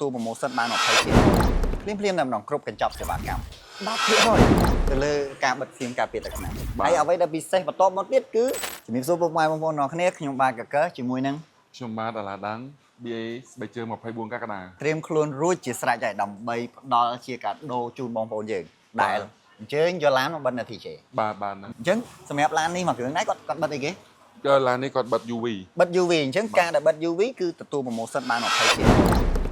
ตัวโปรโมชั่นบ้านของไทยเพลียมนำน้องครบกันจับเสียบากรรมบ้าเพี้ยrồi từ lờiการบัดฟิล์มการเปลี่ยนแต่ขนาดให้เอาไว้ดับบิเซ่ประตบมดเด็ดคือจะมีโซ่ปกไม้บางคนน้องคะแนนขยมบานกับเก๋จีมวยนึง ខ្ញុំបាទអាឡាដាំង BA ស្បែកជើង24កក្កដាเตรียมខ្លួនរួចជាស្រេចហើយដើម្បីផ្ដល់ជាកាដូជូនបងប្អូនយើងដែលអញ្ជើញយកឡានមកបិទនាទីជេ បាទហ្នឹង អញ្ចឹងសម្រាប់ឡាននេះមកគ្រឿងនេះគាត់បិទអីគេ គឺឡាននេះគាត់បិទ UV បិទ UV អញ្ចឹងការដែលបិទ UV គឺទទួលប្រម៉ូសិនបាន20%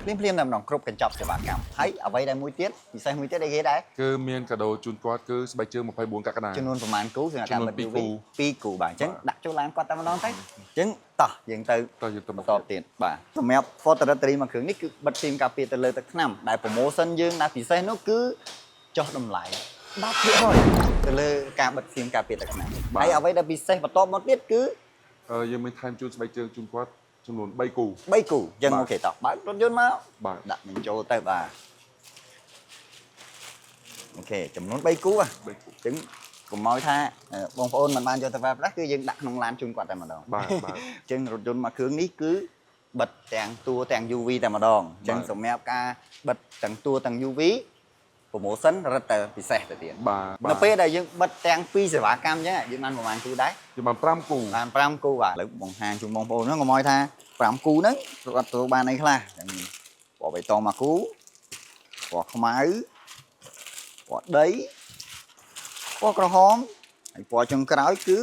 ភ្លាមតែម្ដងគ្រប់កញ្ចប់សេវាកម្មហើយអ្វីដែលមួយទៀតពិសេសមួយទៀតអីគេដែរ គឺមានកាដូជូនគាត់គឺស្បែកជើង24កក្កដា ចំនួនប្រមាណគូសម្រាប់ការបិទ UV 2គូបាទអញ្ចឹងដាក់ចូលឡានគាត់តែម្ដងទៅអញ្ចឹងតោះយើងទៅ តើយើងទៅ បន្តទៀតបាទសម្រាប់ Fortitude មួយគ្រឿងនេះគឺបិទហ្វីមការពារទៅលើទឹកថ្នាំដែល promotion យើងដែលពិសេសនោះគឺចុះតម្លៃ10%ទៅលើការបិទហ្វីមការពារទឹកថ្នាំហើយអ្វីដែលពិសេសបន្តមកទៀតគឺ យើងមានថែមជូនស្បែកជើងជូនគាត់ចំនួន3គូ 3គូអញ្ចឹងអូខេតោះបើករថយន្តមក បាទ ដាក់នឹងចូលទៅបាទអូខេចំនួន3គូហ៎ 3គូ អញ្ចឹងកុំមកថាបងប្អូនមិនបានយកទៅប្រើប្រាស់គឺយើងដាក់ក្នុងឡានជូនគាត់តែម្ដង បាទបាទ អញ្ចឹងរថយន្តមួយគ្រឿងនេះគឺបិទទាំងតួទាំង UV តែម្ដងអញ្ចឹងសម្រាប់ការបិទទាំងតួទាំង UV promotion រឹតតែពិសេសទៅទៀត បាទ នៅពេលដែលយើងបិទទាំងពីរសេវាកម្មអញ្ចឹងយើងបានប្រហែលគូដែរ យើងបាន5គូ បាន5គូបាទឥឡូវបង្ហាញជូនបងប្អូនហ្នឹងកុំឲ្យថា5គូហ្នឹងគាត់ទទួលបានអីខ្លះអញ្ចឹងពណ៌បៃតងមួយគូពណ៌ខ្មៅពណ៌ដីពណ៌ក្រហមហើយពណ៌ចុងក្រោយគឺ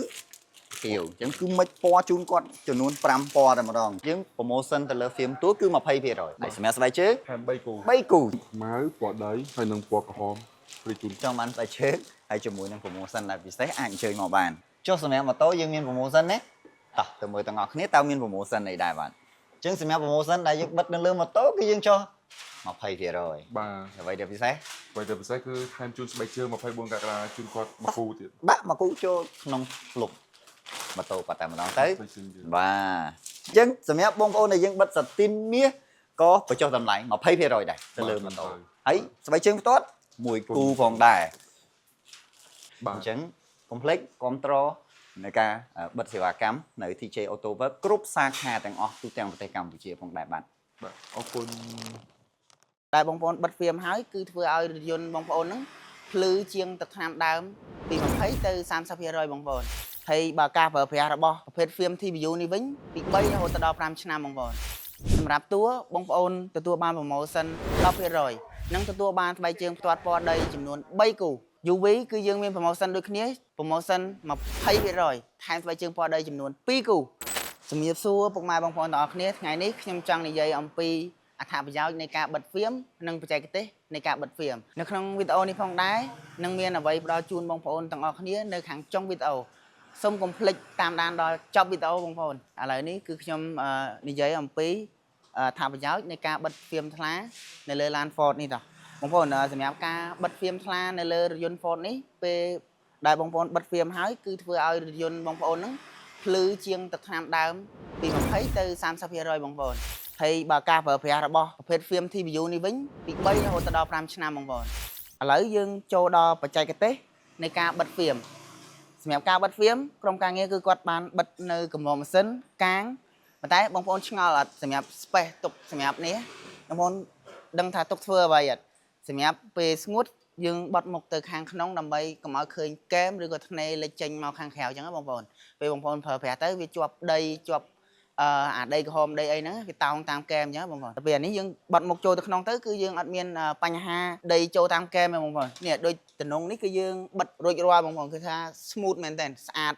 ខៀវអញ្ចឹងគឺមិចពណ៌ជូនគាត់ចំនួន5ពណ៌តែម្ដងយើង promotion ទៅលើ film តួគឺ20%ហើយសម្រាប់ស្បែកជើង ថែម3គូ 3គូ ខ្មៅពណ៌ដីហើយនិងពណ៌ក្រហមព្រីជូន ចង់បានស្បែកជើងហើយជាមួយនឹង promotion ដែលពិសេសអាចអញ្ជើញមកបានចុះសម្រាប់ម៉ូតូយើងមាន promotion ទេតោះទៅមើលទាំងអស់គ្នាតើមាន promotion អីដែរបាទអញ្ចឹងសម្រាប់ promotion ដែលយើងបិទនៅលើម៉ូតូគឺយើងចុះ20% បាទ អ្វីដែលពិសេស បើទៅពិសេសគឺថែមជូនស្បែកជើង24កក្កដាជូនគាត់1គូទៀត បាក់មកគូចូលក្នុងលុបម៉ូតូគាត់តែម្ដងទៅ ស្បែកជើងយើង បាទអញ្ចឹងសម្រាប់បងប្អូនដែលយើងបិទសាទីនមាសក៏បញ្ចុះតម្លៃ20%ដែរទៅលើម៉ូតូហើយស្បែកជើងផ្ទាត់មួយគូផងដែរ បាទ អញ្ចឹង complex គ្រប់ត្រនៃការបិទសេវាកម្មនៅ TJ Auto Work គ្រប់សាខាទាំងអស់ទូទាំងប្រទេសកម្ពុជាផងដែរបាទ បាទអរគុណ តែបងប្អូនបិទហ្វៀមហើយគឺធ្វើឲ្យរថយន្តបងប្អូនហ្នឹងភ្លឺជាងទឹកថ្នាំដើមពី20ទៅ30%បងប្អូនហើយបើការប្រើប្រាស់របស់ប្រភេទហ្វៀម TVU នេះវិញពី3រហូតដល់5ឆ្នាំបងប្អូនសម្រាប់តួបងប្អូនទទួលបាន promotion 10% និងទទួលបានស្បែកជើងផ្ទាត់ពណ៌ដីចំនួន3គូ UV គឺយើងមាន promotion ដូចគ្នា promotion 20% ថែមស្បែកជើងពណ៌ដីចំនួន2គូជំរាបសួរពុកម៉ែបងប្អូនទាំងអស់គ្នាថ្ងៃនេះខ្ញុំចង់និយាយអំពីអត្ថប្រយោជន៍នៃការបិទហ្វៀមនិងបច្ចេកទេសនៃការបិទហ្វៀមនៅក្នុងវីដេអូនេះផងដែរនឹងមានអ្វីផ្ដល់ជូនបងប្អូនទាំងអស់គ្នានៅខាងចុងវីដេអូសូមកុំភ្លេចតាមដានដល់ចប់វីដេអូបងប្អូនឥឡូវនេះគឺខ្ញុំនិយាយអំពីអត្ថប្រយោជន៍នៃការបិទហ្វៀមថ្លានៅលើឡាន Ford នេះតោះបងប្អូនសម្រាប់ការបិទហ្វៀមថ្លានៅលើរថយន្ត Ford នេះពេលដែលបងប្អូនបិទហ្វៀមហើយគឺធ្វើឲ្យរថយន្តបងប្អូនហ្នឹងភ្លឺជាងទឹកថ្នាំដើមពី20ទៅ30%បងប្អូនហើយបើការប្រើប្រាស់របស់ប្រភេទហ្វៀម TVU នេះវិញពី3រហូតដល់5ឆ្នាំបងប្អូនឥឡូវយើងចូលដល់បច្ចេកទេសនៃការបិទហ្វៀមសម្រាប់ការបិទហ្វៀមក្រុមការងារគឺគាត់បានបិទនៅកម្រងម៉ាស៊ីនកាងប៉ុន្តែបងប្អូនឆ្ងល់អត់សម្រាប់ space ទុកសម្រាប់នេះបងប្អូនដឹងថាទុកធ្វើអ្វីអត់សម្រាប់ពេលស្ងួតយើងបត់មុខទៅខាងក្នុងដើម្បីកុំឲ្យឃើញកែមឬក៏ធ្នេលេចចេញមកខាងក្រៅអញ្ចឹងណាបងប្អូនពេលបងប្អូនប្រើប្រាស់ទៅវាជាប់ដីជាប់អាដីក្រហមដីអីហ្នឹងវាតោងតាមកែមអញ្ចឹងបងប្អូនតែពេលនេះយើងបត់មុខចូលទៅក្នុងទៅគឺយើងអត់មានបញ្ហាដីចូលតាមកែមទេបងប្អូននេះដូចតំណងនេះគឺយើងបិទរួចរាល់បងប្អូនគឺថា smooth មែនតើស្អាត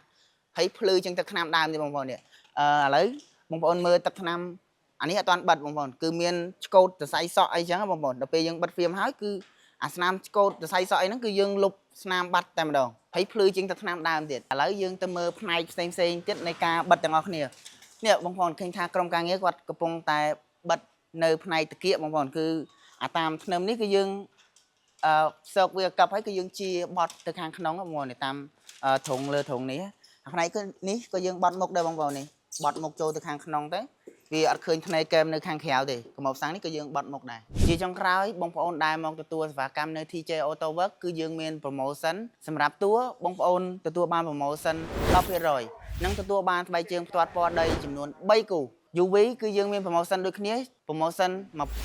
ហើយភ្លឺជាងទឹកថ្នាំដើមទេបងប្អូននេះឥឡូវបងប្អូនមើលទឹកថ្នាំអានេះអត់ទាន់បិទបងប្អូនគឺមានឆ្កូតសរសៃសក់អីចឹងបងប្អូនដល់ពេលយើងបិទហ្វៀមហើយគឺអាស្នាមឆ្កូតសរសៃសក់អីហ្នឹងគឺយើងលុបស្នាមបាត់តែម្ដងហើយភ្លឺជាងទឹកថ្នាំដើមទៀតឥឡូវយើងទៅមើលផ្នែកផ្សេងៗទៀតនៃការបិទទាំងអស់គ្នានេះបងប្អូនឃើញថាក្រុមការងារគាត់កំពុងតែបិទនៅផ្នែកតាគៀកបងប្អូនគឺអាតាមធ្នឹមនេះគឺយើងសោកវាកັບហើយគឺយើងជាបត់ទៅខាងក្នុងបងប្អូនតាមធុងលើធុងនេះផ្នែកនេះក៏យើងបត់មុខដែរបងប្អូននេះបត់មុខចូលទៅខាងក្នុងទៅវាអត់ឃើញធ្នេកែមនៅខាងក្រៅទេកម្មកសាំងនេះក៏យើងបត់មុខដែរជាចុងក្រោយបងប្អូនដែលមកទទួលសេវាកម្មនៅ TJ Auto Work គឺយើងមាន promotion សម្រាប់តួបងប្អូនទទួលបាន promotion 10% និងទទួលបានស្បែកជើងផ្ទាត់ពណ៌ដីចំនួន3គូ UV គឺយើងមាន promotion ដូចគ្នា promotion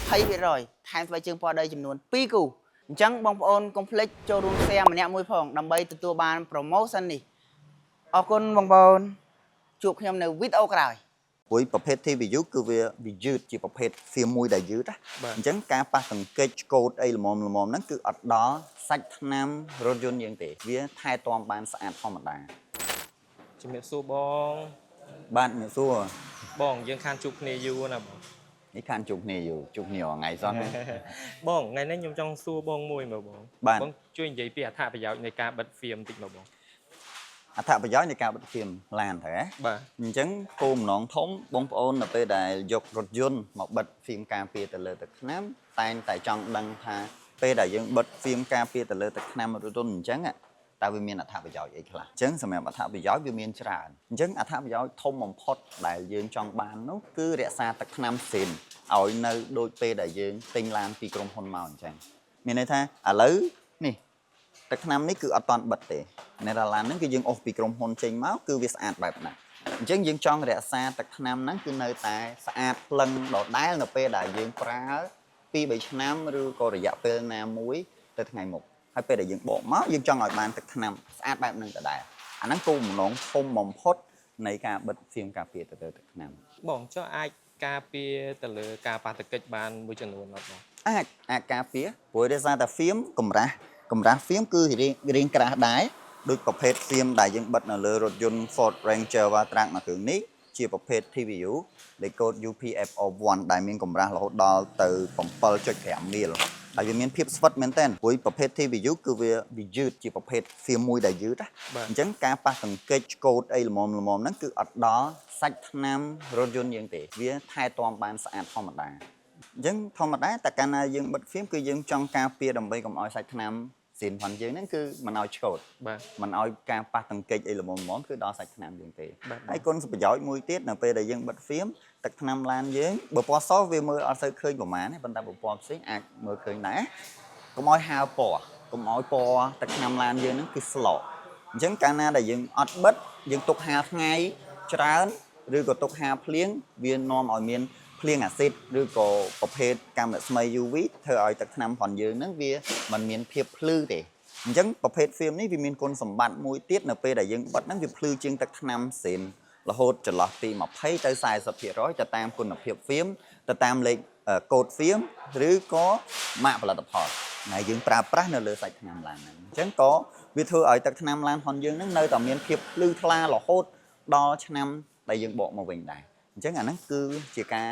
20%ថែមស្បែកជើងពណ៌ដីចំនួន2គូអញ្ចឹងបងប្អូនកុំភ្លេចចូលរួម share ម្នាក់មួយផងដើម្បីទទួលបាន promotion នេះអរគុណបងប្អូនជួបខ្ញុំនៅវីដេអូក្រោយ ព្រោះប្រភេទ TVU គឺវាយឺតជាប្រភេទ film មួយដែលយឺតណាអញ្ចឹងការប៉ះទង្គិចឆ្កូតអីល្មមហ្នឹងគឺអត់ដល់សាច់ថ្នាំរថយន្តយើងទេវាថែទាំបានស្អាតធម្មតា ជំរាបសួរបង បាទអ្នកសួរ បងយើងខានជួបគ្នាយូរណាបង នេះខានជួបគ្នាយូរជួបគ្នារាល់ថ្ងៃសោះណា បងថ្ងៃនេះខ្ញុំចង់សួរបងមួយមើលបង បាទ បងជួយនិយាយពីអត្ថប្រយោជន៍នៃការបិទហ្វៀមបន្តិចមើលបង អត្ថប្រយោជន៍នៃការបិទហ្វៀមឡានទៅហ៎ បាទ អញ្ចឹងគោលបំណងធំបងប្អូននៅពេលដែលយករថយន្តមកបិទហ្វៀមការពារទៅលើទឹកថ្នាំតែងតែចង់ដឹងថាពេលដែលយើងបិទហ្វៀមការពារទៅលើទឹកថ្នាំរថយន្តអញ្ចឹងតើវាមានអត្ថប្រយោជន៍អីខ្លះអញ្ចឹងសម្រាប់អត្ថប្រយោជន៍វាមានច្រើនអញ្ចឹងអត្ថប្រយោជន៍ធំបំផុតដែលយើងចង់បាននោះគឺរក្សាទឹកថ្នាំស៊ីនឲ្យនៅដូចពេលដែលយើងទិញឡានពីក្រុមហ៊ុនមកអញ្ចឹងមានន័យថាឥឡូវនេះទឹកថ្នាំនេះគឺអត់តាន់បិទទេនៅដល់ឡានហ្នឹងគឺយើងអូសពីក្រុមហ៊ុនចេញមកគឺវាស្អាតបែបណាអញ្ចឹងយើងចង់រក្សាទឹកថ្នាំហ្នឹងគឺនៅតែស្អាតភ្លឹងដដែលនៅពេលដែលយើងប្រើ2-3ឆ្នាំឬក៏រយៈពេលណាមួយទៅថ្ងៃមុខហើយពេលដែលយើងបកមកយើងចង់ឲ្យបានទឹកថ្នាំស្អាតបែបហ្នឹងដដែលអាហ្នឹងគោលបំណងធំបំផុតនៃការបិទហ្វៀមការពារទៅលើទឹកថ្នាំ បងចុះអាចការពារទៅលើការប៉ះទង្គិចបានមួយចំនួនអត់បង អាចការពារព្រោះដោយសារតែហ្វៀមកម្រាស់ហ្វៀមគឺរាងក្រាស់ដែរដូចប្រភេទហ្វៀមដែលយើងបិទនៅលើរថយន្ត Ford Ranger Wildtrak មួយគ្រឿងនេះជាប្រភេទ TVU លេខកូដ UPF01 ដែលមានកម្រាស់រហូតដល់ទៅ 7.5 មីលហើយវាមានភាពស្វិតមែនទែនព្រោះប្រភេទ TVU គឺវាយឺតជាប្រភេទហ្វៀមមួយដែលយឺតណាអញ្ចឹងការប៉ះទង្គិចឆ្កូតអីល្មមហ្នឹងគឺអត់ដល់សាច់ថ្នាំរថយន្តយើងទេវាថែទាំបានស្អាតធម្មតា អញ្ចឹងធម្មតាតែកាលណាយើងបិទហ្វៀមគឺយើងចង់ការពារដើម្បីកុំឲ្យសាច់ថ្នាំស៊ីនផងយើងហ្នឹងគឺមិនឲ្យឆ្កូត បាទ មិនឲ្យការប៉ះទង្គិចអីល្មមគឺដល់សាច់ថ្នាំយើងទេហើយគុណប្រយោជន៍មួយទៀតនៅពេលដែលយើងបិទហ្វៀមទឹកថ្នាំឡានយើងបើពណ៌សវាមើលអត់សូវឃើញប្រហែលទេប៉ុន្តែបើពណ៌ផ្សេងអាចមើលឃើញដែរកុំឲ្យហាលពណ៌កុំឲ្យពណ៌ទឹកថ្នាំឡានយើងហ្នឹងគឺស្លកអញ្ចឹងកាលណាដែលយើងអត់បិទយើងទុកហាលថ្ងៃច្រើនឬក៏ទុកហាលភ្លៀងវានាំឲ្យមាន ភ្លៀងអាស៊ីតឬក៏ប្រភេទកាំរស្មី UV ធ្វើឲ្យទឹកថ្នាំផងយើងហ្នឹងវាមិនមានភាពភ្លឺទេអញ្ចឹងប្រភេទហ្វៀមនេះវាមានគុណសម្បត្តិមួយទៀតនៅពេលដែលយើងបិទហ្នឹងវាភ្លឺជាងទឹកថ្នាំស៊ីនរហូតចន្លោះពី20ទៅ 40% ទៅតាមគុណភាពហ្វៀមទៅតាមលេខកូដហ្វៀមឬក៏ម៉ាកផលិតផលដែលយើងប្រើប្រាស់នៅលើសាច់ថ្នាំឡានហ្នឹងអញ្ចឹងក៏វាធ្វើឲ្យទឹកថ្នាំឡានផងយើងហ្នឹងនៅតែមានភាពភ្លឺថ្លារហូតដល់ឆ្នាំដែលយើងបកមកវិញដែរ អញ្ចឹងអាហ្នឹងគឺជាការ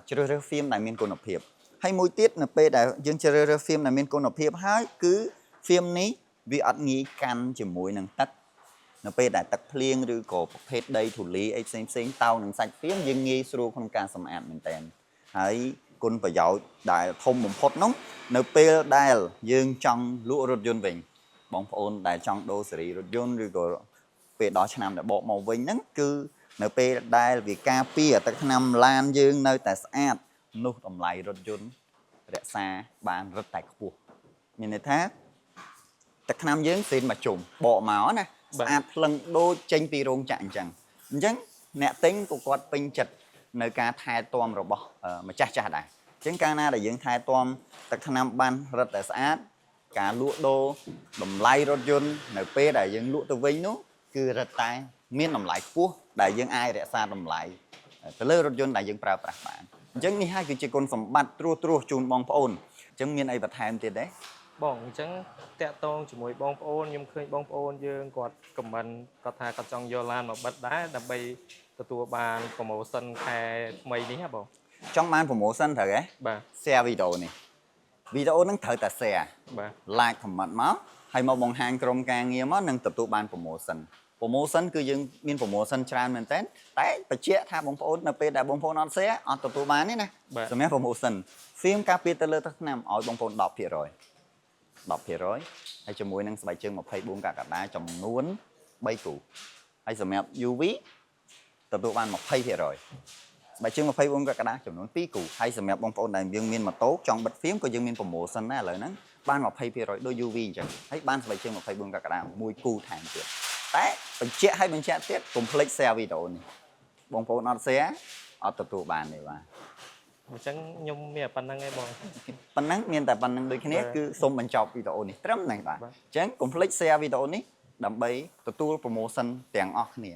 ជ្រើសរើសហ្វៀមដែលមានគុណភាពហើយមួយទៀតនៅពេលដែលយើងជ្រើសរើសហ្វៀមដែលមានគុណភាពហើយគឺហ្វៀមនេះវាអត់ងាយកាន់ជាមួយនឹងទឹកនៅពេលដែលទឹកភ្លៀងឬក៏ប្រភេទដីធូលីអីផ្សេងតោនឹងសាច់ហ្វៀមយើងងាយស្រួលក្នុងការសម្អាតមែនតើហើយគុណប្រយោជន៍ដែលធំបំផុតនោះនៅពេលដែលយើងចង់លក់រថយន្តវិញបងប្អូនដែលចង់ដូរស៊េរីរថយន្តឬក៏ពេលដល់ឆ្នាំដែលបកមកវិញហ្នឹងគឺ នៅពេលដែលវាការពារទឹកថ្នាំឡានយើងនៅតែស្អាតនោះតម្លៃរថយន្តរក្សាបានរឹតតែខ្ពស់មានន័យថាទឹកថ្នាំយើងស៊ីនមកជុំបកមកណាស្អាតភ្លឹងដូចចេញពីរោងចក្រអញ្ចឹងអ្នកទិញក៏គាត់ពេញចិត្តនៅការថែទាំរបស់ម្ចាស់ចាស់ដែរអញ្ចឹងកាលណាដែលយើងថែទាំទឹកថ្នាំបានរឹតតែស្អាតការលក់ដូរតម្លៃរថយន្តនៅពេលដែលយើងលក់ទៅវិញនោះគឺរឹតតែ មានតម្លៃខ្ពស់ដែលយើងអាចរក្សាតម្លៃទៅលើរថយន្តដែលយើងប្រើប្រាស់បានអញ្ចឹងនេះហើយគឺជាគុណសម្បត្តិត្រួសជូនបងប្អូនអញ្ចឹងមានអីបន្ថែមទៀតទេ បងអញ្ចឹងតាក់ទងជាមួយបងប្អូនខ្ញុំឃើញបងប្អូនយើងគាត់ខមមិនគាត់ថាគាត់ចង់យកឡានមកបិទដែរដើម្បីទទួលបាន promotion ខែថ្មីនេះហ៎បង ចង់បាន promotion ត្រូវទេ បាទ share វីដេអូនេះវីដេអូហ្នឹងត្រូវតែ share បាទ like comment មកហើយមកបង្ហាញក្រុមការងារមកនឹងទទួលបាន promotion គឺយើងមាន promotion ច្រើនមែនតើតែបញ្ជាក់ថាបងប្អូននៅពេលដែលបងប្អូនអត់ share អត់ទទួលបានទេណាសម្រាប់ promotion ហ្វៀមការពារទៅលើទឹកថ្នាំឲ្យបងប្អូន 10% ហើយជាមួយនឹងស្បែកជើង24កក្កដាចំនួន3គូហើយសម្រាប់ UV ទទួលបាន 20% ស្បែកជើង24កក្កដាចំនួន2គូហើយសម្រាប់បងប្អូនដែលយើងមានម៉ូតូចង់បិទហ្វៀមក៏យើងមាន promotion ដែរឥឡូវហ្នឹងបាន 20% ដូច UV អញ្ចឹងហើយបានស្បែកជើង24កក្កដាមួយគូថែមទៀតតែបញ្ជាក់ទៀតកុំភ្លេច share វីដេអូនេះបងប្អូនអត់ share អត់ទទួលបានទេបាទ អញ្ចឹងខ្ញុំមានប៉ុណ្្នឹងឯងបង ប៉ុណ្ណឹងមានតែប៉ុណ្្នឹងដូចគ្នា បាទ គឺសូមបញ្ចប់វីដេអូនេះត្រឹមហ្នឹងបាទ បាទ អញ្ចឹងកុំភ្លេច share វីដេអូនេះដើម្បីទទួល promotion ទាំងអស់គ្នា